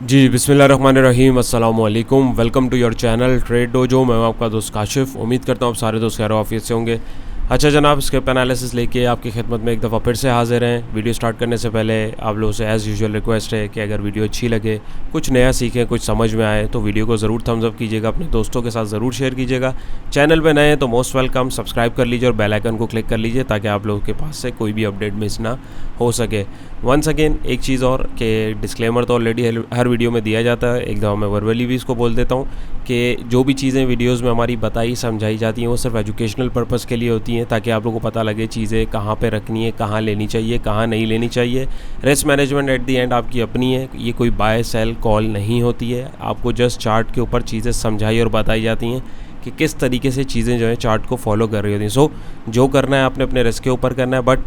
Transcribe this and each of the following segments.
जी बिस्मिल्लाहिर्रहमानिर्रहीम अस्सलाम वालेकुम। Welcome to your channel Trade Dojo. मैं हूं आपका दोस्त काशिफ। उम्मीद करता हूं आप सारे दोस्त खैर ऑफिस से होंगे। अच्छा जनाब, स्क्रिप्ट एनालिसिस लेके आपकी खिदमत में एक दफ़ा फिर से हाजिर हैं। वीडियो स्टार्ट करने से पहले आप लोगों से एज़ यूजुअल रिक्वेस्ट है कि अगर वीडियो अच्छी लगे, कुछ नया सीखें, कुछ समझ में आए तो वीडियो को ज़रूर थम्स अप कीजिएगा, अपने दोस्तों के साथ ज़रूर शेयर कीजिएगा। चैनल पे नए हैं तो मोस्ट वेलकम, सब्सक्राइब कर लीजिए और बेल आइकन को क्लिक कर लीजिए ताकि आप लोगों के पास से कोई भी अपडेट मिस ना हो सके। वंस अगेन एक चीज़ और कि डिस्क्लेमर तो ऑलरेडी हर वीडियो में दिया जाता है, एक दफ़ा मैं वर्बली भी इसको बोल देता हूँ कि जो भी चीज़ें वीडियोस में हमारी बताई समझाई जाती हैं वो सिर्फ एजुकेशनल पर्पस के लिए होती हैं, ताकि आप लोगों को पता लगे चीज़ें कहाँ पे रखनी है, कहाँ लेनी चाहिए, कहाँ नहीं लेनी चाहिए। Risk management at the and आपकी अपनी है, ये कोई बाय सेल कॉल नहीं होती है। आपको जस्ट चार्ट के ऊपर चीज़ें समझाई और बताई जाती हैं कि किस तरीके से चीज़ें जो है चार्ट को फॉलो कर रही होती हैं। सो जो करना है आपने अपने रिस्क के ऊपर करना है, बट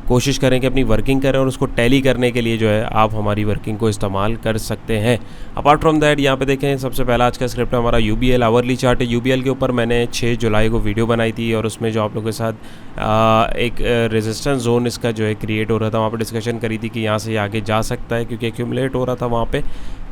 कोशिश करें कि अपनी वर्किंग करें और उसको टैली करने के लिए जो है आप हमारी वर्किंग को इस्तेमाल कर सकते हैं। अपार्ट फ्रॉम दैट यहाँ पे देखें, सबसे पहला आज का स्क्रिप्ट है हमारा यूबीएल आवरली चार्ट है। यूबीएल के ऊपर मैंने 6 जुलाई को वीडियो बनाई थी और उसमें जो आप लोगों के साथ एक रेजिस्टेंस जोन इसका जो है क्रिएट हो रहा था, वहाँ पर डिस्कशन करी थी कि यहाँ से आगे जा सकता है क्योंकि एक्यूमुलेट हो रहा था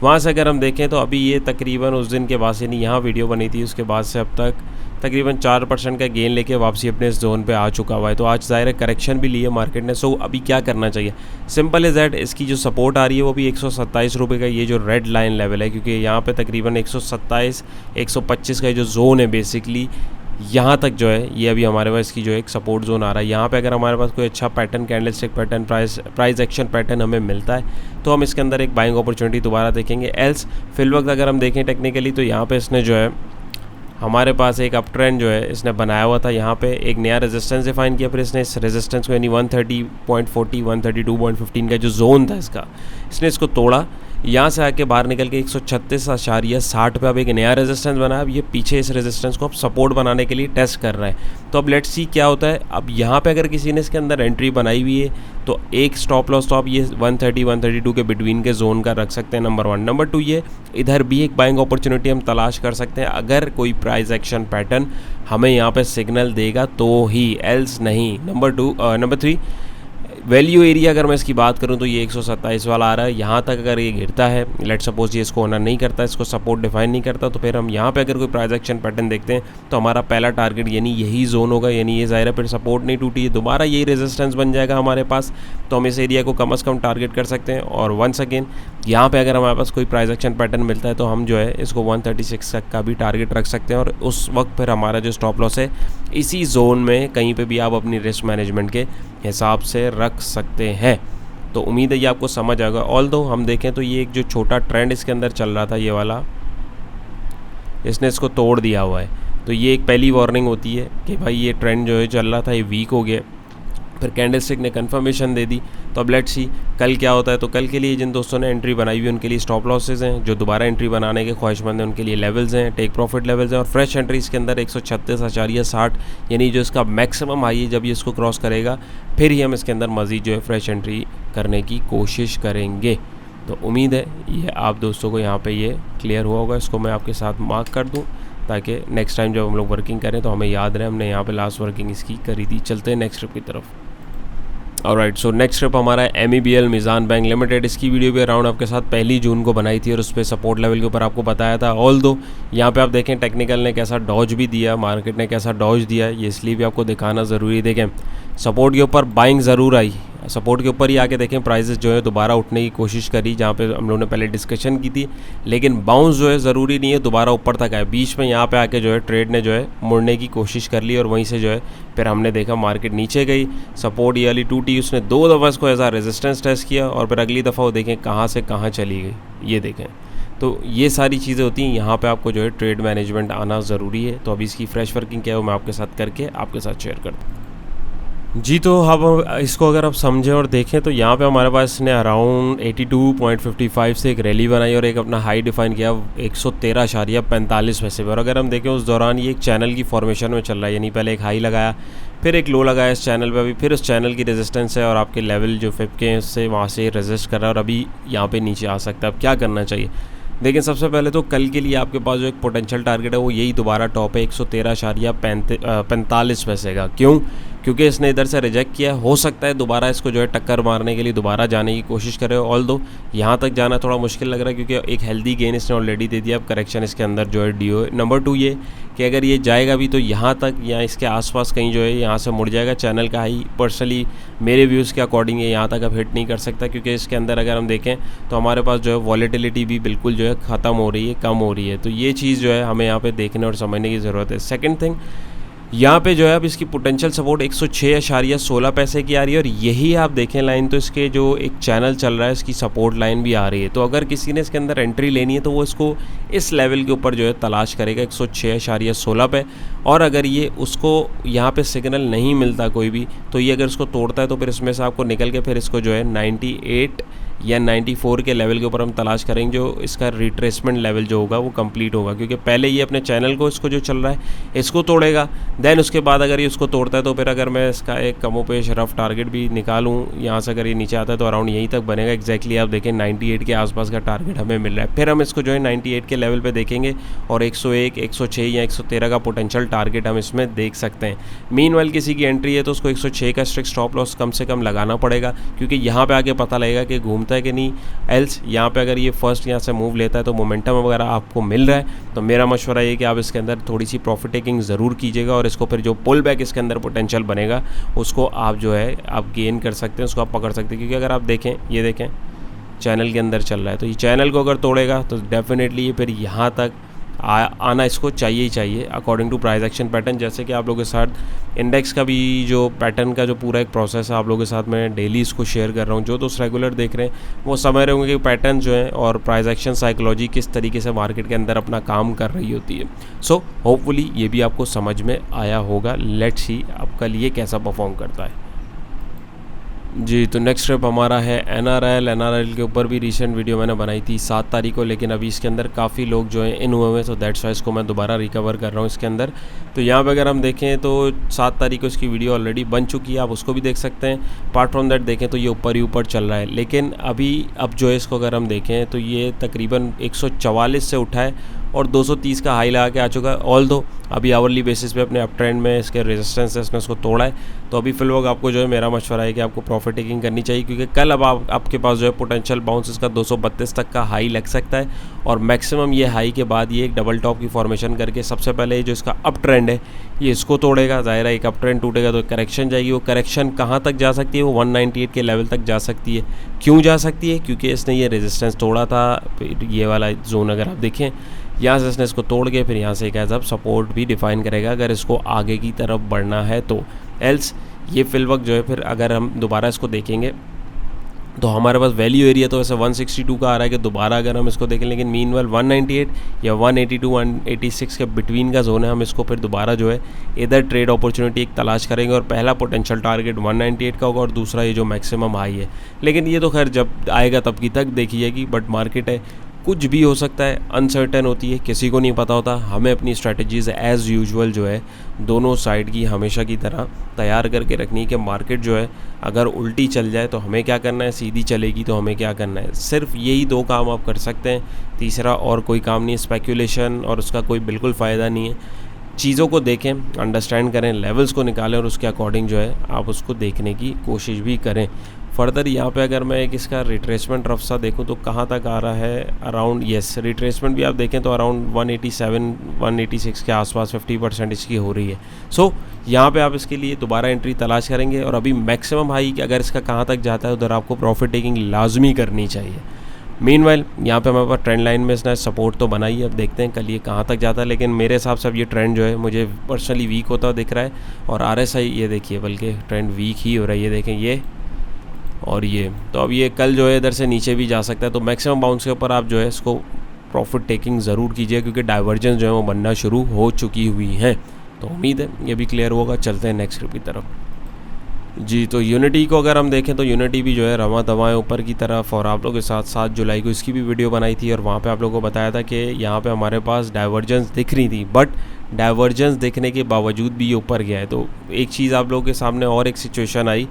वहाँ से अगर हम देखें तो अभी ये तकरीबन उस दिन के बाद से नहीं, यहाँ वीडियो बनी थी उसके बाद से अब तक तकरीबन 4% का गेन लेके वापसी अपने इस जोन पे आ चुका हुआ है। तो आज ज़ाहिर है करेक्शन भी ली है मार्केट ने। सो अभी क्या करना चाहिए, सिंपल इज़ दैट इसकी जो सपोर्ट आ रही है वो भी 127 रुपये का ये जो रेड लाइन लेवल है, क्योंकि यहाँ पे तकरीबन 127 125 का जो जोन है बेसिकली यहाँ तक जो है ये अभी हमारे पास इसकी जो एक सपोर्ट जोन आ रहा है। यहाँ पे अगर हमारे पास कोई अच्छा pattern, candlestick pattern, price action pattern हमें मिलता है तो हम इसके अंदर एक बाइंग अपॉर्चुनिटी दोबारा देखेंगे। एल्स फिल वक्त अगर हम देखें टेक्निकली तो यहाँ पे इसने जो है हमारे पास एक अप ट्रेंड जो है इसने बनाया हुआ था, यहाँ पे एक नया रेजिस्टेंस डिफाइन किया, फिर इसने इस रेजिस्टेंस को यानी 130.40 132.15 का जो जोन था इसने इसको तोड़ा, यहाँ से आके बाहर निकल के 136.60 पे अब एक नया रेजिस्टेंस बनाया। अब ये पीछे इस रेजिस्टेंस को अब सपोर्ट बनाने के लिए टेस्ट कर रहा है। तो अब लेट्स सी क्या होता है। अब यहाँ पे अगर किसी ने इसके अंदर एंट्री बनाई हुई है तो एक स्टॉप लॉस तो आप ये 130 132 के बिटवीन के जोन का रख सकते हैं, नंबर 1। नंबर 2 ये इधर भी एक बाइंग अपॉर्चुनिटी हम तलाश कर सकते हैं अगर कोई प्राइस एक्शन पैटर्न हमें यहाँ पे सिग्नल देगा तो ही, एल्स नहीं। नंबर 3 वैल्यू एरिया अगर मैं इसकी बात करूं तो ये 127 वाला आ रहा है। यहाँ तक अगर ये गिरता है, लेट सपोज ये इसको ऑनर नहीं करता, इसको सपोर्ट डिफाइन नहीं करता, तो फिर हम यहाँ पे अगर कोई प्राइस एक्शन पैटर्न देखते हैं तो हमारा पहला टारगेट यानी यही जोन होगा, यानी ये ज़ाहिर है फिर सपोर्ट नहीं टूटी है, दोबारा यही रेजिस्टेंस बन जाएगा हमारे पास, तो हम इस एरिया को कम से कम टारगेट कर सकते हैं। और वंस अगेन यहाँ पे अगर हमारे पास कोई प्राइस एक्शन पैटर्न मिलता है तो हम जो है इसको 136 तक का भी टारगेट रख सकते हैं और उस वक्त फिर हमारा जो स्टॉप लॉस है इसी जोन में कहीं पे भी आप अपनी रिस्क मैनेजमेंट के हिसाब से रख सकते हैं। तो उम्मीद है ये आपको समझ आएगा। ऑल्दो हम देखें तो ये एक जो छोटा ट्रेंड इसके अंदर चल रहा था ये वाला, इसने इसको तोड़ दिया हुआ है, तो ये एक पहली वार्निंग होती है कि भाई ये ट्रेंड जो है चल रहा था ये वीक हो गया। फिर कैंडलस्टिक ने कंफर्मेशन दे दी, तो अब लेट्स सी कल क्या होता है। तो कल के लिए जिन दोस्तों ने एंट्री बनाई हुई है उनके लिए स्टॉप लॉसेज हैं, जो दोबारा एंट्री बनाने के ख्वाहिशमंद हैं उनके लिए लेवल्स हैं, टेक प्रॉफिट लेवल्स हैं, और फ्रेश एंट्रीज के अंदर 136.60 यानी जो इसका मैक्सिमम हाई है जब ये इसको क्रॉस करेगा फिर ही हम इसके अंदर मज़ीद जो है फ्रेश एंट्री करने की कोशिश करेंगे। तो उम्मीद है ये आप दोस्तों को यहाँ पर ये क्लियर हुआ होगा। इसको मैं आपके साथ मार्क कर दूँ ताकि नेक्स्ट टाइम जब हम लोग वर्किंग करें तो हमें याद रहे हमने यहाँ पे लास्ट वर्किंग इसकी करी थी। चलते हैं नेक्स्ट ट्रिप की तरफ। ऑलराइट, सो नेक्स्ट ट्रिप हमारा है MEBL मीज़ान बैंक लिमिटेड। इसकी वीडियो भी अराउंड आपके साथ 1 जून को बनाई थी और उस पर सपोर्ट लेवल के ऊपर आपको बताया था। ऑल दो यहाँ पे आप देखें टेक्निकल ने कैसा डॉज भी दिया, मार्केट ने कैसा डॉज दिया, ये इसलिए भी आपको दिखाना ज़रूरी। देखें सपोर्ट के ऊपर बाइंग ज़रूर आई, सपोर्ट के ऊपर ही आके देखें प्राइसेस जो है दोबारा उठने की कोशिश करी, जहाँ पे हम लोगों ने पहले डिस्कशन की थी, लेकिन बाउंस जो है ज़रूरी नहीं है दोबारा ऊपर तक आए। बीच में यहाँ पे आके जो है ट्रेड ने जो है मुड़ने की कोशिश कर ली और वहीं से जो है फिर हमने देखा मार्केट नीचे गई, सपोर्ट ये वाली टूटी, उसने 2 दफ़ा इसको एज आ रेजिस्टेंस टेस्ट किया और फिर अगली दफ़ा वो देखें कहाँ से कहाँ चली गई, ये देखें। तो ये सारी चीज़ें होती हैं, यहाँ पे आपको जो है ट्रेड मैनेजमेंट आना ज़रूरी है। तो अभी इसकी फ्रेश वर्किंग क्या है वो मैं आपके साथ करके आपके साथ शेयर करता हूँ। जी, तो अब इसको अगर आप समझें और देखें तो यहाँ पे हमारे पास इसने अराउंड 82.55 से एक रैली बनाई और एक अपना हाई डिफाइन किया 113.45 पैसे पर। और अगर हम देखें उस दौरान ये एक चैनल की फॉर्मेशन में चल रहा है, यानी पहले एक हाई लगाया फिर एक लो लगाया इस चैनल पे, अभी फिर उस चैनल की रेजिस्टेंस है और आपके लेवल जो 50 के हैं उससे वहाँ से रेजिस्ट कर रहा है और अभी यहाँ पे नीचे आ सकता है। अब क्या करना चाहिए, लेकिन सबसे पहले तो कल के लिए आपके पास जो एक पोटेंशियल टारगेट है वो यही दोबारा टॉप है 113.45 पैसे का। क्यों, क्योंकि इसने इधर से रिजेक्ट किया, हो सकता है दोबारा इसको जो है टक्कर मारने के लिए दोबारा जाने की कोशिश करे। ऑल दो यहाँ तक जाना थोड़ा मुश्किल लग रहा है क्योंकि एक हेल्दी गेन इसने ऑलरेडी दे दिया। अब करेक्शन इसके अंदर जो है ड्यू है। नंबर 2 ये कि अगर ये जाएगा भी तो यहाँ तक या इसके आसपास कहीं जो है यहाँ से मुड़ जाएगा। चैनल का हाई पर्सनली मेरे व्यूज़ के अकॉर्डिंग ये यहाँ तक अब हिट नहीं कर सकता, क्योंकि इसके अंदर अगर हम देखें तो हमारे पास जो है वॉलेटिलिटी भी बिल्कुल जो है ख़त्म हो रही है, कम हो रही है। तो ये चीज़ जो है हमें यहाँ पे देखने और समझने की ज़रूरत है। सेकंड थिंग, यहाँ पे जो है अब इसकी पोटेंशियल सपोर्ट 106.16 पैसे की आ रही है, और यही आप देखें लाइन तो इसके जो एक चैनल चल रहा है इसकी सपोर्ट लाइन भी आ रही है। तो अगर किसी ने इसके अंदर एंट्री लेनी है तो वो इसको इस लेवल के ऊपर जो है तलाश करेगा 106.16 पे। और अगर ये उसको यहाँ पे सिग्नल नहीं मिलता कोई भी, तो ये अगर इसको तोड़ता है तो फिर इसमें से आपको निकल के फिर इसको जो है 98 या 94 के लेवल के ऊपर हम तलाश करेंगे, जो इसका रिट्रेसमेंट लेवल जो होगा वो कंप्लीट होगा। क्योंकि पहले ये अपने चैनल को इसको जो चल रहा है इसको तोड़ेगा, देन उसके बाद अगर ये उसको तोड़ता है तो फिर अगर मैं इसका एक कमोपेश रफ टारगेट भी निकालूँ यहाँ से, अगर ये नीचे आता है तो अराउंड यहीं तक बनेगा। एग्जैक्टली आप देखें 98 के आसपास का टारगेट हमें मिल रहा है। फिर हम इसको जो है 98 के लेवल पर देखेंगे और 101, 106 या 113 का पोटेंशियल टारगेट हम इसमें देख सकते हैं। मीनवाइल किसी की एंट्री है तो उसको 106 का स्ट्रिक्ट स्टॉप लॉस कम से कम लगाना पड़ेगा, क्योंकि यहाँ पे आके पता लगेगा कि घूमता है कि नहीं। एल्स यहाँ पे अगर ये फर्स्ट यहाँ से मूव लेता है तो मोमेंटम वगैरह आपको मिल रहा है, तो मेरा मशवरा ये कि आप इसके अंदर थोड़ी सी प्रॉफिट टेकिंग ज़रूर कीजिएगा, और इसको फिर जो पुल बैक इसके अंदर पोटेंशियल बनेगा उसको आप जो है आप गेन कर सकते हैं, उसको आप पकड़ सकते हैं। क्योंकि अगर आप देखें, ये देखें चैनल के अंदर चल रहा है, तो ये चैनल को अगर तोड़ेगा तो डेफिनेटली ये फिर यहाँ तक आना इसको चाहिए ही चाहिए according to price action pattern. जैसे कि आप लोगों के साथ इंडेक्स का भी जो पैटर्न का जो पूरा एक प्रोसेस है आप लोगों के साथ मैं डेली इसको शेयर कर रहा हूँ। जो दोस्त रेगुलर देख रहे हैं वो समझ रहे होंगे कि पैटर्न जो है और प्राइस एक्शन साइकोलॉजी किस तरीके से मार्केट के अंदर अपना काम कर रही होती है। सो होपफुली ये भी आपको समझ में आया होगा। लेट्स सी अब कल ये कैसा परफॉर्म करता है। जी, तो नेक्स्ट स्टेप हमारा है एनआरएल के ऊपर भी रिसेंट वीडियो मैंने बनाई थी 7 तारीख को, लेकिन अभी इसके अंदर काफ़ी लोग जो हैं इन हुए हैं, तो दैट्स वाई इसको मैं दोबारा रिकवर कर रहा हूँ इसके अंदर। तो यहाँ पे अगर हम देखें तो 7 तारीख को इसकी वीडियो ऑलरेडी बन चुकी है, आप उसको भी देख सकते हैं। अपार्ट फ्रॉम दैट देखें तो ये ऊपर ही ऊपर चल रहा है, लेकिन अब जो है इसको अगर हम देखें तो ये तकरीबन 144 से उठा है और 230 का हाई लगा के आ चुका है। ऑल दो अभी आवरली बेसिस पे अपने अप ट्रेंड में इसके रेजिस्टेंस है, इसने उसको तोड़ा है। तो अभी फिलहाल आपको जो है मेरा मशवरा है कि आपको प्रॉफिट टेकिंग करनी चाहिए, क्योंकि कल अब आपके पास जो है पोटेंशियल बाउंस इसका 232 तक का हाई लग सकता है, और मैक्सिमम ये हाई के बाद ये एक डबल टॉप की फॉर्मेशन करके सबसे पहले जो इसका अप ट्रेंड है ये इसको तोड़ेगा। ज़ाहिर है एक अप ट्रेंड टूटेगा तो करेक्शन जाएगी। वो करेक्शन कहाँ तक जा सकती है? वो 198 के लेवल तक जा सकती है। क्यों जा सकती है? क्योंकि इसने ये रेजिस्टेंस तोड़ा था। ये वाला जोन अगर आप देखें यहाँ से इसने इसको तोड़ के फिर यहाँ से एक एज अब सपोर्ट भी डिफाइन करेगा अगर इसको आगे की तरफ बढ़ना है तो। एल्स ये फिल वक्त जो है फिर अगर हम दोबारा इसको देखेंगे तो हमारे पास वैल्यू एरिया तो वैसे 162 का आ रहा है कि दोबारा अगर हम इसको देखें, लेकिन मीनवेल 198 या 182 186 के बिटवीन का जोन है। हम इसको फिर दोबारा जो है इधर ट्रेड अपॉर्चुनिटी एक तलाश करेंगे, और पहला पोटेंशियल टारगेट 198 का होगा और दूसरा ये जो मैक्सिमम हाई है। लेकिन ये तो खैर जब आएगा तब की तक देखी जाएगी। बट मार्केट है, कुछ भी हो सकता है, अनसर्टेन होती है, किसी को नहीं पता होता। हमें अपनी स्ट्रैटेजीज़ एज़ यूजुअल जो है दोनों साइड की हमेशा की तरह तैयार करके रखनी है कि मार्केट जो है अगर उल्टी चल जाए तो हमें क्या करना है, सीधी चलेगी तो हमें क्या करना है। सिर्फ यही 2 काम आप कर सकते हैं, तीसरा और कोई काम नहीं है। स्पेकुलेशन और उसका कोई बिल्कुल फ़ायदा नहीं है। चीज़ों को देखें, अंडरस्टैंड करें, लेवल्स को निकालें और उसके अकॉर्डिंग जो है आप उसको देखने की कोशिश भी करें। फर्दर यहाँ पे अगर मैं एक इसका रिट्रेसमेंट रफ सा देखूँ तो कहाँ तक आ रहा है, अराउंड रिट्रेसमेंट भी आप देखें तो अराउंड 187 186 के आसपास 50% इसकी हो रही है। सो यहाँ पे आप इसके लिए दोबारा एंट्री तलाश करेंगे, और अभी मैक्सिमम हाई अगर इसका कहाँ तक जाता है उधर आपको प्रॉफिट टेकिंग लाजमी करनी चाहिए। मीनवाइल यहाँ पे हमारे पास ट्रेंड लाइन में इसने सपोर्ट तो बनाई है। अब देखते हैं कल ये कहाँ तक जाता है, लेकिन मेरे हिसाब से अब ये ट्रेंड जो है मुझे पर्सनली वीक होता दिख रहा है। और RSI ये देखिए बल्कि ट्रेंड वीक ही हो रहा है, ये देखें ये और ये। तो अब ये कल जो है इधर से नीचे भी जा सकता है। तो मैक्सिमम बाउंस के ऊपर आप जो है इसको प्रॉफिट टेकिंग ज़रूर कीजिए, क्योंकि डाइवर्जेंस जो है वो बनना शुरू हो चुकी हुई हैं। तो उम्मीद है ये भी क्लियर होगा। चलते हैं नेक्स्ट क्लिप की तरफ। जी, तो यूनिटी को अगर हम देखें तो यूनिटी भी जो है रवा दवाएँ ऊपर की तरफ, और आप लोगों के साथ 7 जुलाई को इसकी भी वीडियो बनाई थी, और वहाँ पे आप लोगों को बताया था कि यहाँ पे हमारे पास डाइवर्जेंस दिख रही थी, बट डाइवर्जेंस दिखने के बावजूद भी ये ऊपर गया है। तो एक चीज़ आप लोगों के सामने और एक सिचुएशन आई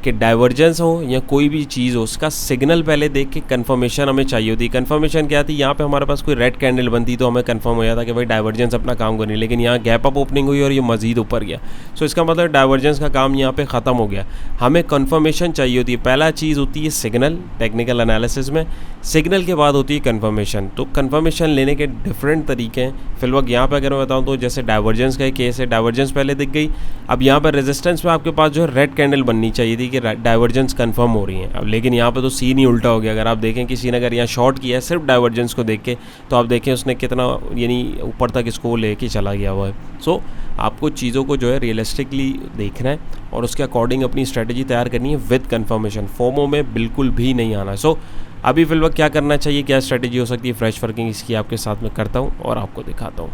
कि डाइवर्जेंस हो या कोई भी चीज़ हो, उसका सिग्नल पहले देख के कंफर्मेशन हमें चाहिए होती है। कंफर्मेशन क्या थी, यहाँ पे हमारे पास कोई रेड कैंडल बनती तो हमें कंफर्म हो जाता कि भाई डाइवर्जेंस अपना काम कर रही है, लेकिन यहाँ गैप अप ओपनिंग हुई और ये मज़ीद ऊपर गया। सो इसका मतलब डाइवर्जेंस का काम यहाँ पे ख़त्म हो गया। हमें कंफर्मेशन चाहिए होती है। पहला चीज़ होती है सिग्नल, टेक्निकल एनालिसिस में सिग्नल के बाद होती है कंफर्मेशन। तो कंफर्मेशन लेने के डिफरेंट तरीके हैं। फिलहाल यहाँ पे अगर मैं बताऊँ तो जैसे डाइवर्जेंस का एक केस है, डाइवर्जेंस पहले दिख गई, अब यहाँ पर रेजिस्टेंस में आपके पास जो है रेड कैंडल बननी चाहिए थी कि डाइवर्जेंस कंफर्म हो रही है। अब लेकिन यहाँ पे तो सीन ही उल्टा हो गया। अगर आप देखें किसी ने अगर यहाँ शॉर्ट किया है सिर्फ डाइवर्जेंस को देख के, तो आप देखें उसने कितना यानी ऊपर तक इसको लेके चला गया हुआ है। सो आपको चीज़ों को जो है रियलिस्टिकली देखना है और उसके अकॉर्डिंग अपनी स्ट्रेटजी तैयार करनी है विद कंफर्मेशन। फोमो में बिल्कुल भी नहीं आना। सो अभी फिलहाल क्या करना चाहिए, क्या स्ट्रेटजी हो सकती है फ्रेश वर्किंग, इसकी आपके साथ में करता हूँ और आपको दिखाता हूँ।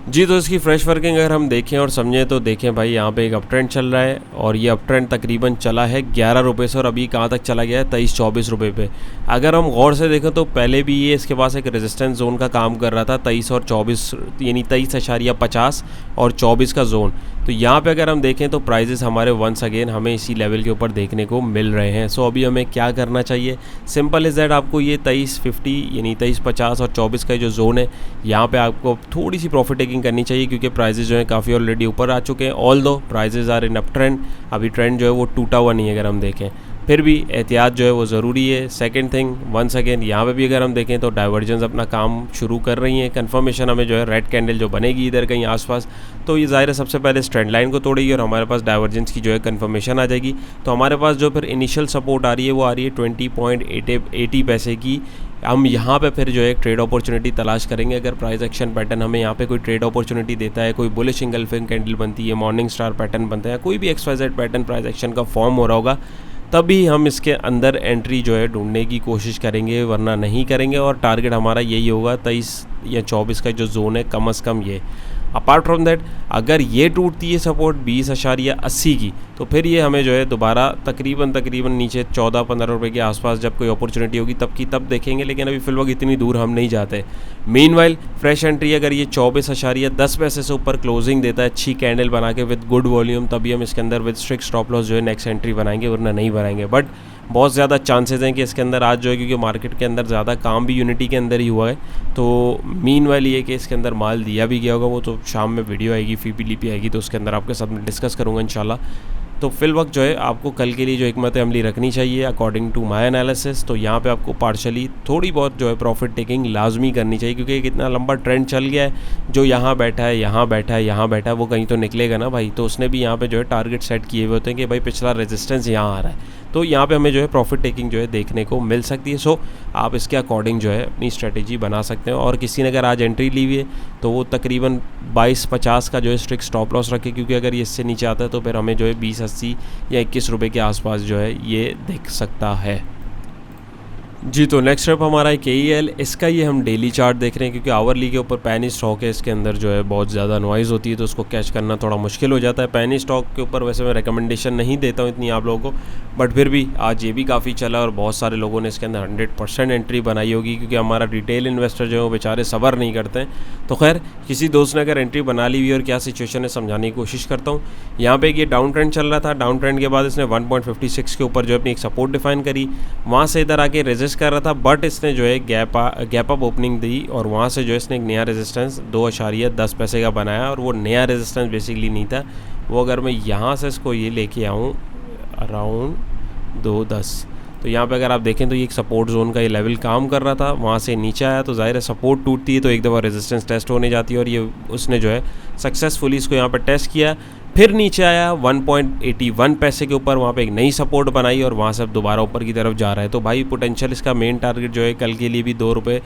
जी, तो इसकी फ्रेश वर्किंग अगर हम देखें और समझें तो देखें भाई यहाँ पे एक अप ट्रेंड चल रहा है और ये अप ट्रेंड तकरीबन चला है 11 रुपये से और अभी कहाँ तक चला गया है 23-24 रुपये पे। अगर हम गौर से देखें तो पहले भी ये इसके पास एक रेजिस्टेंस जोन का काम कर रहा था 23 और 24, यानी 23.50 और 24 का जोन। तो यहाँ पे अगर हम देखें तो प्राइजेस हमारे वंस अगेन हमें इसी लेवल के ऊपर देखने को मिल रहे हैं। सो अभी हमें क्या करना चाहिए, सिंपल इज़ दैट आपको ये 23.50 यानी 23.50 और 24 का जो जोन है यहाँ पे आपको थोड़ी सी प्रॉफिट टेकिंग करनी चाहिए, क्योंकि प्राइजेस जो है काफ़ी ऑलरेडी ऊपर आ चुके हैं। All those prices are in up trend, अभी ट्रेंड जो है वो टूटा हुआ नहीं है। अगर हम देखें फिर भी एहतियात जो है वो ज़रूरी है। सेकंड थिंग, वंस अगेन यहाँ पे भी अगर हम देखें तो डाइवर्जेंस अपना काम शुरू कर रही हैं। कंफर्मेशन हमें जो है रेड कैंडल जो बनेगी इधर कहीं आसपास, तो ये ज़ाहिर है सबसे पहले ट्रेंड लाइन को तोड़ेगी और हमारे पास डाइवर्जेंस की जो है कंफर्मेशन आ जाएगी। तो हमारे पास जो फिर इनिशियल सपोर्ट आ रही है वो आ रही है 20.80 पैसे की। हम यहाँ पे फिर जो है एक ट्रेड अपॉर्चुनिटी तलाश करेंगे। अगर प्राइस एक्शन पैटर्न हमें यहाँ पे कोई ट्रेड अपॉर्चुनिटी देता है, कोई बुलिश इंगल्फिंग कैंडल बनती है, मॉर्निंग स्टार पैटर्न बनता है, कोई भी XYZ पैटर्न प्राइस एक्शन का फॉर्म हो रहा होगा, तभी हम इसके अंदर एंट्री जो है ढूंढने की कोशिश करेंगे, वरना नहीं करेंगे। और टारगेट हमारा यही होगा 23 या 24 का जो जोन है कम से कम ये। अपार्ट फ्रॉम दैट अगर ये टूटती है सपोर्ट 20.80 की, तो फिर ये हमें जो है दोबारा तकरीबन नीचे 14-15 रुपये के आसपास जब कोई अपॉर्चुनिटी होगी तब की तब देखेंगे। लेकिन अभी फिलहाल इतनी दूर हम नहीं जाते। मीनवाइल फ्रेश एंट्री अगर ये 24.10 पैसे से ऊपर क्लोजिंग देता है अच्छी कैंडल बना के विद गुड वॉल्यूम, तभी हम इसके अंदर विद स्ट्रिक्ट स्टॉप लॉस जो है नेक्स्ट एंट्री बनाएंगे, वरना नहीं बनाएंगे। बट बहुत ज़्यादा चांसेस हैं कि इसके अंदर आज जो है, क्योंकि मार्केट के अंदर ज़्यादा काम भी यूनिटी के अंदर ही हुआ है, तो मीनवाइल ये कि इसके अंदर माल दिया भी गया होगा। वो तो शाम में वीडियो आएगी, फीपीलीपी आएगी, तो उसके अंदर आपके साथ में डिस्कस करूँगा इंशाल्लाह। तो फिल वक्त जो है आपको कल के लिए जो हिकमत अमली रखनी चाहिए अकॉर्डिंग टू माय एनालिसिस। तो यहाँ पे आपको पार्शली थोड़ी बहुत जो है प्रॉफिट टेकिंग लाजमी करनी चाहिए, क्योंकि एक इतना लंबा ट्रेंड चल गया है, जो यहाँ बैठा है यहाँ बैठा है यहाँ बैठा है वो कहीं तो निकलेगा ना भाई। तो उसने भी यहाँ पे जो है टारगेट सेट किए हुए होते हैं कि भाई पिछला रेजिस्टेंस यहाँ आ रहा है, तो यहाँ पे हमें जो है प्रॉफिट टेकिंग जो है देखने को मिल सकती है। सो आप इसके अकॉर्डिंग जो है अपनी स्ट्रेटेजी बना सकते हैं। और किसी ने अगर आज एंट्री ली हुई है तो वो तकरीबन 22.50 का जो है स्ट्रिक्ट स्टॉप लॉस रखे, क्योंकि अगर ये इससे नीचे आता है तो फिर हमें जो है 20.80 या 21 रुपये के आसपास जो है ये दिख सकता है। जी, तो नेक्स्ट स्टेप हमारा है KEL। इसका ये हम डेली चार्ट देख रहे हैं, क्योंकि आवरली के ऊपर पैनी स्टॉक है, इसके अंदर जो है बहुत ज़्यादा नॉइज़ होती है, तो उसको कैच करना थोड़ा मुश्किल हो जाता है। पैनी स्टॉक के ऊपर वैसे मैं रिकमेंडेशन नहीं देता हूँ इतनी आप लोगों को, बट फिर भी आज ये भी काफ़ी चला और बहुत सारे लोगों ने इसके अंदर 100% एंट्री बनाई होगी, क्योंकि हमारा रिटेल इन्वेस्टर जो है वो बेचारे सब्र नहीं करते हैं। तो खैर किसी दोस्त ने अगर एंट्री बना ली हुई और क्या सिचुएशन है समझाने की कोशिश करता हूँ। यहाँ पे ये डाउन ट्रेंड चल रहा था, डाउन ट्रेंड के बाद इसने 1.56 के ऊपर जो है अपनी एक सपोर्ट डिफाइन करी, वहाँ से इधर आके रेजिस्ट कर रहा था, बट इसने जो है गैप अप ओपनिंग दी और वहाँ से जो है इसने एक नया रेजिस्टेंस 2.10 पैसे का बनाया। और वो नया रेजिस्टेंस बेसिकली नहीं था वो, अगर मैं यहाँ से इसको ये लेके आऊँ अराउंड 2.10, तो यहाँ पे अगर आप देखें तो ये एक सपोर्ट जोन का ये लेवल काम कर रहा था, वहाँ से नीचे आया तो ज़ाहिर है सपोर्ट टूटती है तो एक दफ़ा रेजिस्टेंस टेस्ट होने जाती है, और ये उसने जो है सक्सेसफुली इसको यहाँ पर टेस्ट किया, फिर नीचे आया 1.81 पैसे के ऊपर, वहाँ पे एक नई सपोर्ट बनाई और वहाँ से अब दोबारा ऊपर की तरफ जा रहा है। तो भाई पोटेंशियल इसका मेन टारगेट जो है कल के लिए भी 2 रुपये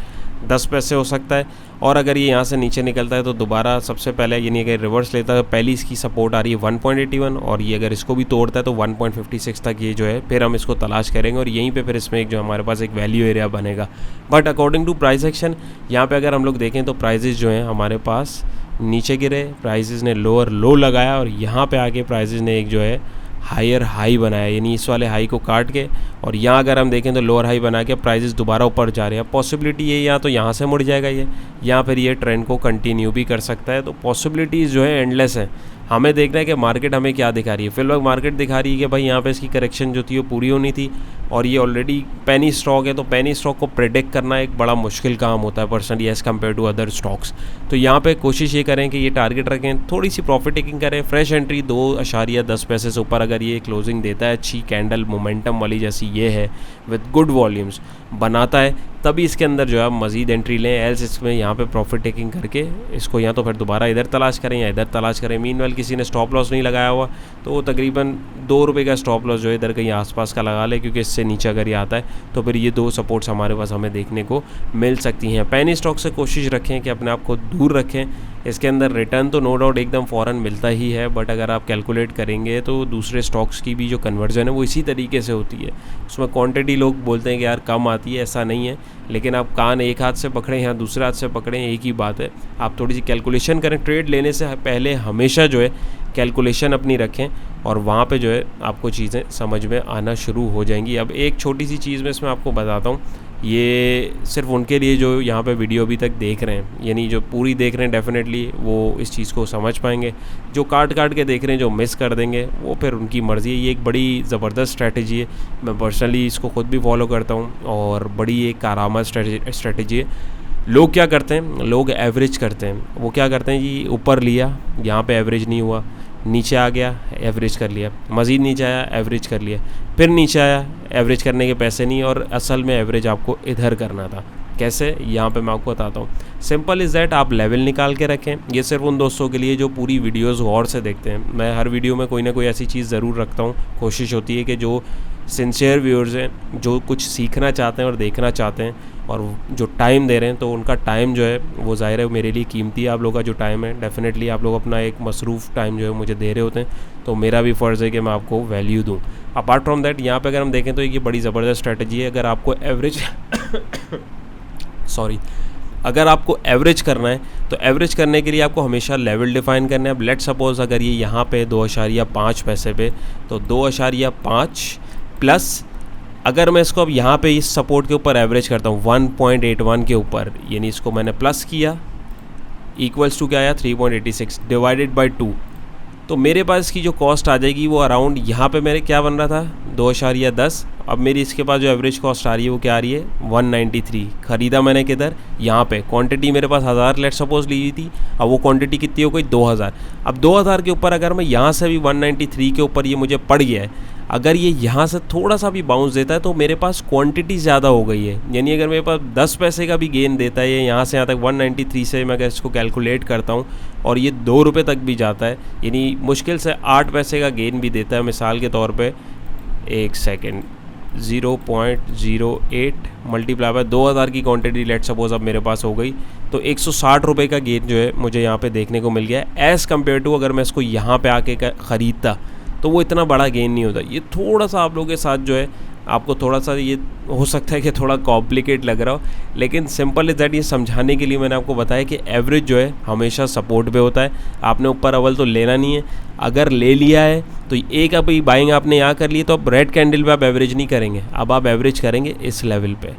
10 पैसे हो सकता है। और अगर ये यहाँ से नीचे निकलता है तो दोबारा सबसे पहले यानी अगर रिवर्स लेता है तो पहली इसकी सपोर्ट आ रही है 1.81, और ये अगर इसको भी तोड़ता है तो 1.56 तक ये जो है फिर हम इसको तलाश करेंगे, और यहीं पे फिर इसमें एक जो हमारे पास एक वैल्यू एरिया बनेगा। But according to price action यहाँ पे अगर हम लोग देखें तो प्राइजेस जो हैं हमारे पास नीचे गिरे, प्राइजेस ने लोअर लो लगाया और यहाँ पे आके प्राइजेस ने एक जो है हायर हाई बनाया, यानी इस वाले हाई को काट के, और यहाँ अगर हम देखें तो लोअर हाई बना के प्राइजेस दोबारा ऊपर जा रहे हैं। पॉसिबिलिटी ये या तो यहाँ से मुड़ जाएगा ये, या फिर ये ट्रेंड को कंटिन्यू भी कर सकता है। तो पॉसिबिलिटीज़ जो है एंडलेस हैं। हमें देखना है कि मार्केट हमें क्या दिखा रही है। फिलहाल मार्केट दिखा रही है कि भाई यहाँ पे इसकी करेक्शन जो थी वो पूरी होनी थी, और ये ऑलरेडी पेनी स्टॉक है, तो पेनी स्टॉक को प्रेडिक्ट करना एक बड़ा मुश्किल काम होता है personally as compare to other stocks. तो यहाँ पे कोशिश ये करें कि ये टारगेट रखें, थोड़ी सी प्रॉफिट टेकिंग करें, फ्रेश एंट्री 2.10 पैसे से ऊपर अगर ये क्लोजिंग देता है, अच्छी कैंडल मोमेंटम वाली जैसी ये है विद गुड वॉल्यूम्स बनाता है, तभी इसके अंदर जो है मज़ीद एंट्री लें। एल्स इसमें यहाँ पे प्रॉफिट टेकिंग करके इसको या तो फिर दोबारा इधर तलाश करें या इधर तलाश करें। मीनवेल किसी ने स्टॉप लॉस नहीं लगाया हुआ तो वो तकरीबन 2 रुपये का स्टॉप लॉस जो है इधर कहीं आसपास का लगा ले, क्योंकि इससे नीचे अगर ये आता है तो फिर ये 2 सपोर्ट्स हमारे पास हमें देखने को मिल सकती हैं। पेनी स्टॉक से कोशिश रखें कि अपने आप को दूर रखें। इसके अंदर रिटर्न तो नो डाउट एकदम फ़ौरन मिलता ही है, बट अगर आप कैलकुलेट करेंगे तो दूसरे स्टॉक्स की भी जो कन्वर्जन है वो इसी तरीके से होती है। उसमें क्वांटिटी लोग बोलते हैं कि यार कम आती है, ऐसा नहीं है, लेकिन आप कान एक हाथ से पकड़ें या दूसरे हाथ से पकड़ें एक ही बात है। आप थोड़ी सी कैलकुलेशन करें, ट्रेड लेने से पहले हमेशा जो है कैलकुलेशन अपनी रखें, और वहाँ पे जो है आपको चीज़ें समझ में आना शुरू हो जाएंगी। अब एक छोटी सी चीज़ मैं इसमें आपको बताता हूँ, ये सिर्फ उनके लिए जो यहाँ पे वीडियो अभी तक देख रहे हैं, यानी जो पूरी देख रहे हैं डेफिनेटली वो इस चीज़ को समझ पाएंगे। जो काट के देख रहे हैं, जो मिस कर देंगे, वो फिर उनकी मर्ज़ी है। ये एक बड़ी ज़बरदस्त स्ट्रैटेजी है, मैं पर्सनली इसको ख़ुद भी फॉलो करता हूँ, और बड़ी एक कारआमद स्ट्रैटेजी है। लोग क्या करते हैं, लोग एवरेज करते हैं। वो क्या करते हैं जी, ऊपर लिया, यहाँ पे एवरेज नहीं हुआ, नीचे आ गया, एवरेज कर लिया, मज़ीद नीचे आया, एवरेज कर लिया, फिर नीचे आया, एवरेज करने के पैसे नहीं, और असल में एवरेज आपको इधर करना था। कैसे, यहाँ पे मैं आपको बताता हूँ। सिंपल इज़ दैट, आप लेवल निकाल के रखें। ये सिर्फ उन दोस्तों के लिए जो पूरी वीडियोस गौर से देखते हैं। मैं हर वीडियो में कोई ना कोई ऐसी चीज़ ज़रूर रखता हूँ। कोशिश होती है कि जो सिंसियर व्यूअर्स हैं, जो कुछ सीखना चाहते हैं और देखना चाहते हैं और जो टाइम दे रहे हैं, तो उनका टाइम जो है वो ज़ाहिर है मेरे लिए कीमती है। आप लोगों का जो टाइम है, डेफिनेटली आप लोग अपना एक मसरूफ़ टाइम जो है मुझे दे रहे होते हैं, तो मेरा भी फ़र्ज़ है कि मैं आपको वैल्यू दूँ। अपार्ट फ्रॉम दैट, यहाँ पे अगर हम देखें तो ये बड़ी ज़बरदस्त स्ट्रैटेजी है। अगर आपको एवरेज अगर आपको एवरेज करना है तो एवरेज करने के लिए आपको हमेशा लेवल डिफाइन करना है। अब लेट सपोज़ अगर ये यहाँ पे 2.5 पैसे पे, तो 2.5 प्लस अगर मैं इसको अब यहाँ पे इस सपोर्ट के ऊपर एवरेज करता हूँ 1.81 के ऊपर, यानी इसको मैंने प्लस किया, इक्वल्स टू क्या आया 3.86 डिवाइडेड बाय 2, तो मेरे पास इसकी जो कॉस्ट आ जाएगी वो अराउंड यहाँ पे मेरे क्या बन रहा था 2.10। अब मेरी इसके पास जो एवरेज कॉस्ट आ रही है वो क्या आ रही है 193। ख़रीदा मैंने किधर, यहाँ पे। क्वांटिटी मेरे पास 1000 लेट सपोज ली थी, अब वो क्वांटिटी कितनी हो गई 2000। अब 2000 के ऊपर अगर मैं यहाँ से भी 193 के ऊपर ये मुझे पड़ गया है, अगर ये यहाँ से थोड़ा सा भी बाउंस देता है तो मेरे पास क्वांटिटी ज़्यादा हो गई है। यानी अगर मेरे पास 10 पैसे का भी गेन देता है, यहाँ से यहाँ तक 193 से मैं अगर इसको कैलकुलेट करता हूँ और ये 2 रुपये तक भी जाता है, यानी मुश्किल से 8 पैसे का गेन भी देता है। मिसाल के तौर पे, एक सेकेंड, 0.08 मल्टीप्लाई बाय 2000 की क्वांटिटी लेट सपोज अब मेरे पास हो गई, तो 160 रुपये का गेन जो है मुझे यहाँ पे देखने को मिल गया है। एज़ कम्पेयर टू अगर मैं इसको यहाँ पे आके ख़रीदता तो वो इतना बड़ा गेन नहीं होता। ये थोड़ा सा आप लोगों के साथ जो है, आपको थोड़ा सा ये हो सकता है कि थोड़ा कॉम्प्लिकेट लग रहा हो, लेकिन सिंपल इज़ दैट, ये समझाने के लिए मैंने आपको बताया कि एवरेज जो है हमेशा सपोर्ट पे होता है। आपने ऊपर अव्वल तो लेना नहीं है, अगर ले लिया है तो एक अभी बाइंग आपने यहाँ कर ली, तो अब रेड कैंडल पे आप एवरेज नहीं करेंगे, अब आप एवरेज करेंगे इस लेवल पे,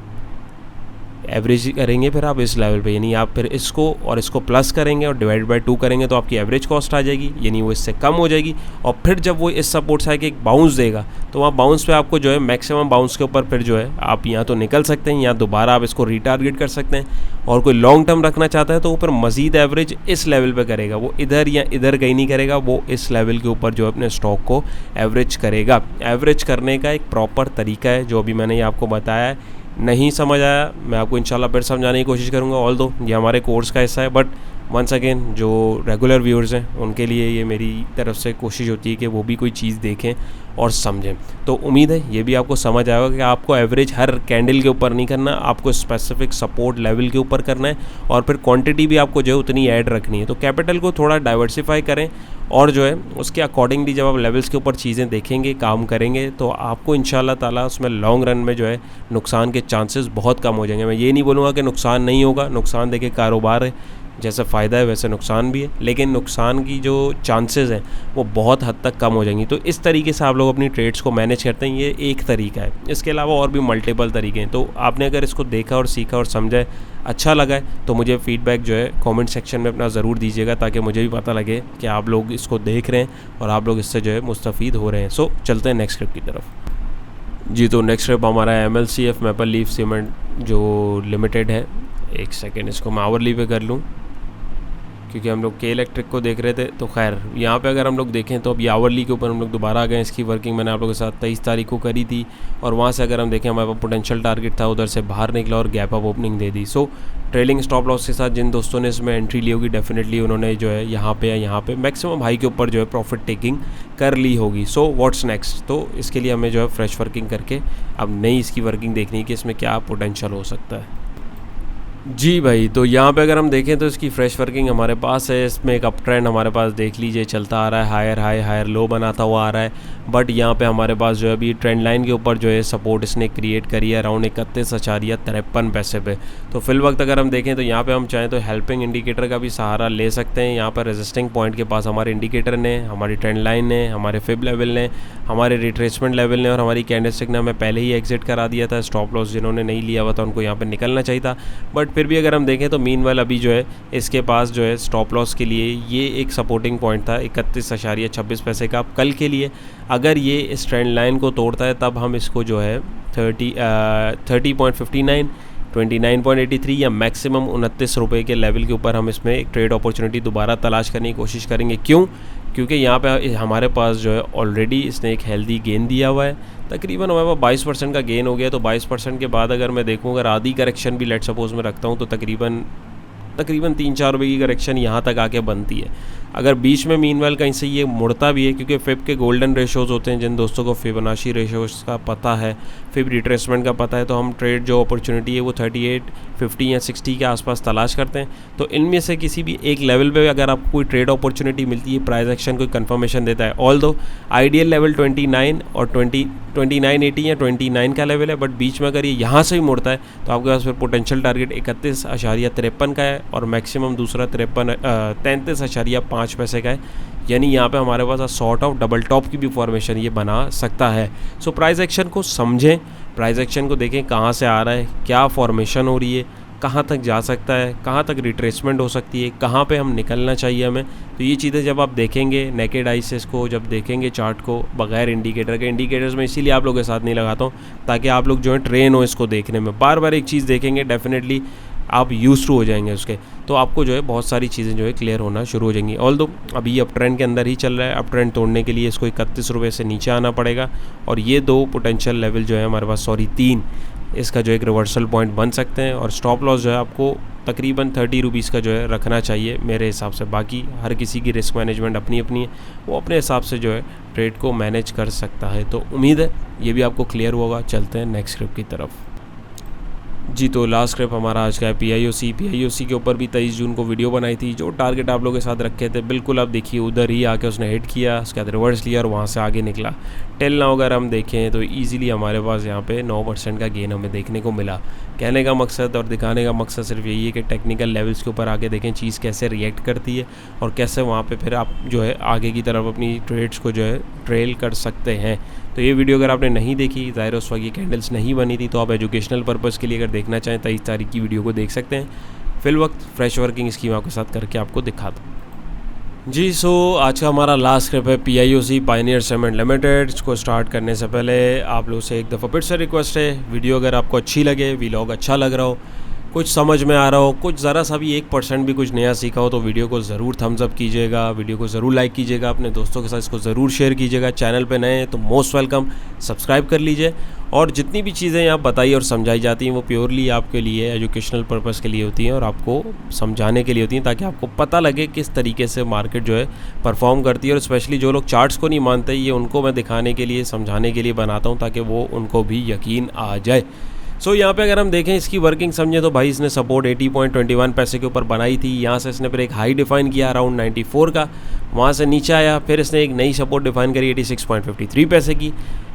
एवरेज करेंगे फिर आप इस लेवल पे, यानी आप फिर इसको और इसको प्लस करेंगे और डिवाइड बाय 2 करेंगे तो आपकी एवरेज कॉस्ट आ जाएगी, यानी वो इससे कम हो जाएगी। और फिर जब वो इस सपोर्ट से आके एक बाउंस देगा तो वहाँ बाउंस पे आपको जो है मैक्सिमम बाउंस के ऊपर फिर जो है आप यहाँ तो निकल सकते हैं, या दोबारा आप इसको रीटारगेट कर सकते हैं। और कोई लॉन्ग टर्म रखना चाहता है तो वो फिर मज़ीद एवरेज इस लेवल पर करेगा, वो इधर या इधर कहीं नहीं करेगा, वो इस लेवल के ऊपर जो है अपने स्टॉक को एवरेज करेगा। एवरेज करने का एक प्रॉपर तरीका है जो अभी मैंने ये आपको बताया है। नहीं समझ आया, मैं आपको इंशाल्लाह फिर समझाने की कोशिश करूँगा। ऑल दो ये हमारे कोर्स का हिस्सा है, बट वंस अगेन जो रेगुलर व्यूअर्स हैं उनके लिए ये मेरी तरफ से कोशिश होती है कि वो भी कोई चीज़ देखें और समझें। तो उम्मीद है ये भी आपको समझ आएगा कि आपको एवरेज हर कैंडल के ऊपर नहीं करना, आपको स्पेसिफिक सपोर्ट लेवल के ऊपर करना है, और फिर क्वांटिटी भी आपको जो है उतनी ऐड रखनी है। तो कैपिटल को थोड़ा डाइवर्सिफाई करें, और जो है उसके अकॉर्डिंगली जब आप लेवल्स के ऊपर चीज़ें देखेंगे, काम करेंगे, तो आपको इंशाल्लाह ताला उसमें लॉन्ग रन में जो है नुकसान के चांसेस बहुत कम हो जाएंगे। मैं ये नहीं बोलूँगा कि नुकसान नहीं होगा, नुकसान देखिए कारोबार है, जैसे फ़ायदा है वैसे नुकसान भी है, लेकिन नुकसान की जो चांसेस हैं वो बहुत हद तक कम हो जाएंगी। तो इस तरीके से आप लोग अपनी ट्रेड्स को मैनेज करते हैं, ये एक तरीका है। इसके अलावा और भी मल्टीपल तरीके हैं। तो आपने अगर इसको देखा और सीखा और समझा, अच्छा लगा है, तो मुझे फ़ीडबैक जो है कमेंट सेक्शन में अपना ज़रूर दीजिएगा, ताकि मुझे भी पता लगे कि आप लोग इसको देख रहे हैं और आप लोग इससे जो है मुस्तफ़ीद हो रहे हैं। सो चलते हैं नेक्स्ट स्क्रिप्ट की तरफ। जी, तो नेक्स्ट स्क्रिप्ट हमारा है MLCF मैपल लीफ सीमेंट जो लिमिटेड है। एक सेकेंड, इसको मैं आवरली पे कर लूँ क्योंकि हम लोग के इलेक्ट्रिक को देख रहे थे। तो खैर यहाँ पे अगर हम लोग देखें तो अब ये आवरली के ऊपर हम लोग दोबारा आ गए। इसकी वर्किंग मैंने आप लोगों के साथ 23 तारीख को करी थी, और वहाँ से अगर हम देखें हमारे पास पोटेंशियल टारगेट था, उधर से बाहर निकला और गैप अप ओपनिंग दे दी। सो ट्रेलिंग स्टॉप लॉस के साथ जिन दोस्तों ने इसमें एंट्री ली होगी, डेफिनेटली उन्होंने जो है यहाँ पे मैक्सिमम हाई के ऊपर जो है प्रॉफिट टेकिंग कर ली होगी। सो व्हाट्स नेक्स्ट, तो इसके लिए हमें जो है फ्रेश वर्किंग करके अब नई इसकी वर्किंग देखनी है कि इसमें क्या पोटेंशियल हो सकता है। जी भाई, तो यहाँ पे अगर हम देखें तो इसकी फ्रेश वर्किंग हमारे पास है। इसमें एक अप ट्रेंड हमारे पास देख लीजिए चलता आ रहा है, हायर हाई हायर लो बनाता हुआ आ रहा है। बट यहाँ पे हमारे पास जो है अभी ट्रेंड लाइन के ऊपर जो है सपोर्ट इसने क्रिएट करी है अराउंड 31.53 पैसे पे। तो फिल वक्त अगर हम देखें तो यहाँ पे हम चाहें तो हेल्पिंग इंडिकेटर का भी सहारा ले सकते हैं। यहाँ पर रेजिस्टिंग पॉइंट के पास हमारे इंडिकेटर ने, हमारी ट्रेंड लाइन ने, हमारे फिब लेवल ने, हमारे रिट्रेसमेंट लेवल ने और हमारी कैंडलस्टिक ने हमें पहले ही एग्जिट करा दिया था। स्टॉप लॉस जिन्होंने नहीं लिया हुआ था उनको यहाँ पर निकलना चाहिए था। बट फिर भी अगर हम देखें तो मीनवाइल अभी जो है इसके पास जो है स्टॉप लॉस के लिए ये एक सपोर्टिंग पॉइंट था 31.26 पैसे का। कल के लिए अगर ये इस ट्रेंड लाइन को तोड़ता है तब हम इसको जो है 30.59, 29.83 या मैक्सिमम 29 रुपये के लेवल के ऊपर हम इसमें एक ट्रेड अपॉर्चुनिटी दोबारा तलाश करने की कोशिश करेंगे। क्यों? क्योंकि यहाँ पे हमारे पास जो है ऑलरेडी इसने एक हेल्दी गेन दिया हुआ है। तकरीबन हमारे पास 22% का गेन हो गया। तो 22% के बाद अगर मैं देखूँ, अगर आधी करेक्शन भी लेट सपोज में रखता हूँ तो तकरीबन 3-4 रुपये की करेक्शन यहाँ तक आके बनती है। अगर बीच में मीनवेल कहीं से ये मुड़ता भी है, क्योंकि फिब के गोल्डन रेशोज़ होते हैं, जिन दोस्तों को फिबोनाची रेशोज़ का पता है, फिब रिट्रेसमेंट का पता है, तो हम ट्रेड जो अपॉर्चुनिटी है वो 38, 50 या 60 के आसपास तलाश करते हैं। तो इनमें से किसी भी एक लेवल पे अगर आपको कोई ट्रेड अपॉर्चुनिटी मिलती है, प्राइस एक्शन कोई कंफर्मेशन देता है, ऑल दो आइडियल लेवल 29 और 29.80 या 29 का लेवल है, बट बीच में अगर ये यहाँ से भी मुड़ता है तो आपके पास फिर पोटेंशियल टारगेट 31.53 का है और मैक्सिमम दूसरा 33.5 पैसे का है। यानी यहाँ पे हमारे पास सॉर्ट ऑफ डबल टॉप की भी फॉर्मेशन ये बना सकता है। सो प्राइस एक्शन को समझें, प्राइस एक्शन को देखें कहाँ से आ रहा है, क्या फॉर्मेशन हो रही है, कहाँ तक जा सकता है, कहाँ तक रिट्रेसमेंट हो सकती है, कहाँ पे हम निकलना चाहिए हमें। तो ये चीज़ें जब आप देखेंगे नेकेड आई से, इसको जब देखेंगे चार्ट को बगैर इंडिकेटर के, इंडिकेटर्स में इसीलिए आप लोगों के साथ नहीं लगाता हूँ ताकि आप लोग जो है ट्रेन हो इसको देखने में। बार बार एक चीज़ देखेंगे डेफिनेटली आप यूज़ टू हो जाएंगे उसके, तो आपको जो है बहुत सारी चीज़ें जो है क्लियर होना शुरू हो जाएंगी। ऑल दो अभी ये अप ट्रेंड के अंदर ही चल रहा है। अप ट्रेंड तोड़ने के लिए इसको 31 रुपये से नीचे आना पड़ेगा और ये 2 पोटेंशियल लेवल जो है हमारे पास 3 इसका जो एक रिवर्सल पॉइंट बन सकते हैं। और स्टॉप लॉस जो है आपको तकरीबन 30 रुपीज़ का जो है रखना चाहिए मेरे हिसाब से। बाकी हर किसी की रिस्क मैनेजमेंट अपनी अपनी है, वो अपने हिसाब से जो है ट्रेड को मैनेज कर सकता है। तो उम्मीद है ये भी आपको क्लियर होगा। चलते हैं नेक्स्ट स्क्रिप्ट की तरफ। जी, तो लास्ट स्क्रिप्ट हमारा आज का है पीआईओसी के ऊपर भी 23 जून को वीडियो बनाई थी। जो टारगेट आप लोगों के साथ रखे थे बिल्कुल आप देखिए उधर ही आके उसने हिट किया, उसके बाद रिवर्स लिया और वहाँ से आगे निकला। टेल नाउ अगर हम देखें तो इजीली हमारे पास यहाँ पे 9% का गेन हमें देखने को मिला। कहने का मकसद और दिखाने का मकसद सिर्फ यही है कि टेक्निकल लेवल्स के ऊपर आके देखें चीज़ कैसे रिएक्ट करती है और कैसे वहाँ पे फिर आप जो है आगे की तरफ अपनी ट्रेड्स को जो है ट्रेल कर सकते हैं। तो ये वीडियो अगर आपने नहीं देखी, ज़ाहिर उस वक्त ये कैंडल्स नहीं बनी थी, तो आप एजुकेशनल पर्पज़ के लिए अगर देखना चाहें 23 तारीख की वीडियो को देख सकते हैं। फिल वक्त फ्रेश वर्किंग स्कीम आपके साथ करके आपको दिखा दूँ। जी, सो आज का हमारा लास्ट स्क्रिप्ट है पीआईओसी पायनियर सीमेंट लिमिटेड। इसको स्टार्ट करने से पहले आप लोग से एक दफ़ा फिर से रिक्वेस्ट है, वीडियो अगर आपको अच्छी लगे, व्लॉग अच्छा लग रहा हो, कुछ समझ में आ रहा हो, कुछ ज़रा सा भी 1% भी कुछ नया सीखा हो, तो वीडियो को ज़रूर थम्स अप कीजिएगा, वीडियो को ज़रूर लाइक कीजिएगा, अपने दोस्तों के साथ इसको ज़रूर शेयर कीजिएगा। चैनल पे नए हैं तो मोस्ट वेलकम, सब्सक्राइब कर लीजिए। और जितनी भी चीज़ें यहाँ बताई और समझाई जाती हैं वो प्योरली आपके लिए एजुकेशनल पर्पज़ के लिए होती हैं और आपको समझाने के लिए होती हैं, ताकि आपको पता लगे किस तरीके से मार्केट जो है परफॉर्म करती है। और स्पेशली जो लोग चार्ट्स को नहीं मानते, ये उनको मैं दिखाने के लिए, समझाने के लिए बनाता हूँ ताकि वो उनको भी यकीन आ जाए। सो यहाँ पे अगर हम देखें इसकी वर्किंग समझें तो भाई इसने सपोर्ट 80.21 पैसे के ऊपर बनाई थी। यहाँ से इसने फिर एक हाई डिफाइन किया अराउंड 94 का, वहाँ से नीचे आया, फिर इसने एक नई सपोर्ट डिफाइन करी 86.53 पैसे की।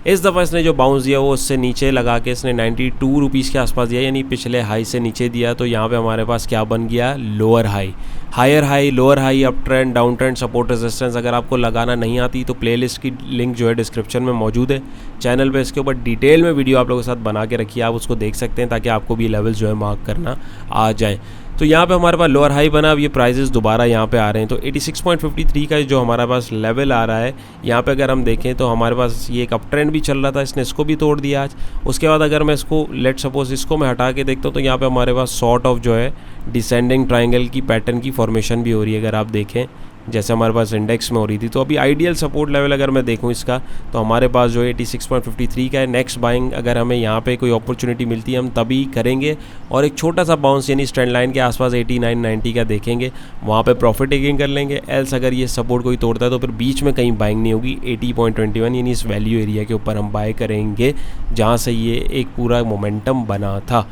इस दफ़ा इसने जो बाउंस दिया वो उससे नीचे लगा के इसने 92 रुपीज़ के आसपास दिया, यानी पिछले हाई से नीचे दिया। तो यहाँ पे हमारे पास क्या बन गया, lower high, higher high, lower high, up trend, down trend, support resistance. अगर आपको लगाना नहीं आती तो प्लेलिस्ट की लिंक जो है डिस्क्रिप्शन में मौजूद है। चैनल पे इसके ऊपर डिटेल में वीडियो आप लोगों के साथ बना के रखी है, आप उसको देख सकते हैं ताकि आपको भी लेवल्स जो है मार्क करना आ जाए। तो यहाँ पे हमारे पास लोअर हाई बना, अब ये प्राइजेस दोबारा यहाँ पे आ रहे हैं। तो 86.53 का जो हमारे पास लेवल आ रहा है, यहाँ पे अगर हम देखें तो हमारे पास ये एक अप ट्रेंड भी चल रहा था, इसने इसको भी तोड़ दिया आज। उसके बाद अगर मैं इसको लेट सपोज इसको मैं हटा के देखता हूँ तो यहाँ पे हमारे पास सॉर्ट ऑफ जो है डिसेंडिंग ट्राइंगल की पैटर्न की फॉर्मेशन भी हो रही है, अगर आप देखें जैसे हमारे पास इंडेक्स में हो रही थी। तो अभी आइडियल सपोर्ट लेवल अगर मैं देखूं इसका तो हमारे पास जो है 86.53 का है। नेक्स्ट बाइंग अगर हमें यहाँ पे कोई अपॉर्चुनिटी मिलती है हम तभी करेंगे, और एक छोटा सा बाउंस यानी स्ट्रेंड लाइन के आसपास 89-90 का देखेंगे, वहाँ पे प्रॉफिट टेकिंग कर लेंगे। एल्स अगर ये सपोर्ट कोई तोड़ता है तो फिर बीच में कहीं बाइंग नहीं होगी। 80.21 यानी इस वैल्यू एरिया के ऊपर हम बाय करेंगे जहाँ से ये एक पूरा मोमेंटम बना था।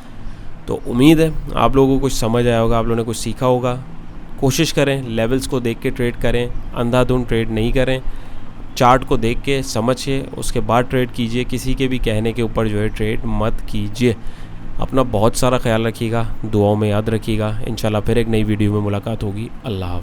तो उम्मीद है आप लोगों को कुछ समझ आया होगा, आप लोगों ने कुछ सीखा होगा। कोशिश करें लेवल्स को देख के ट्रेड करें, अंधाधुंध ट्रेड नहीं करें। चार्ट को देख के समझिए, उसके बाद ट्रेड कीजिए। किसी के भी कहने के ऊपर जो है ट्रेड मत कीजिए। अपना बहुत सारा ख्याल रखिएगा, दुआओं में याद रखिएगा। इंशाल्लाह फिर एक नई वीडियो में मुलाकात होगी। अल्लाह हाफ़िज़।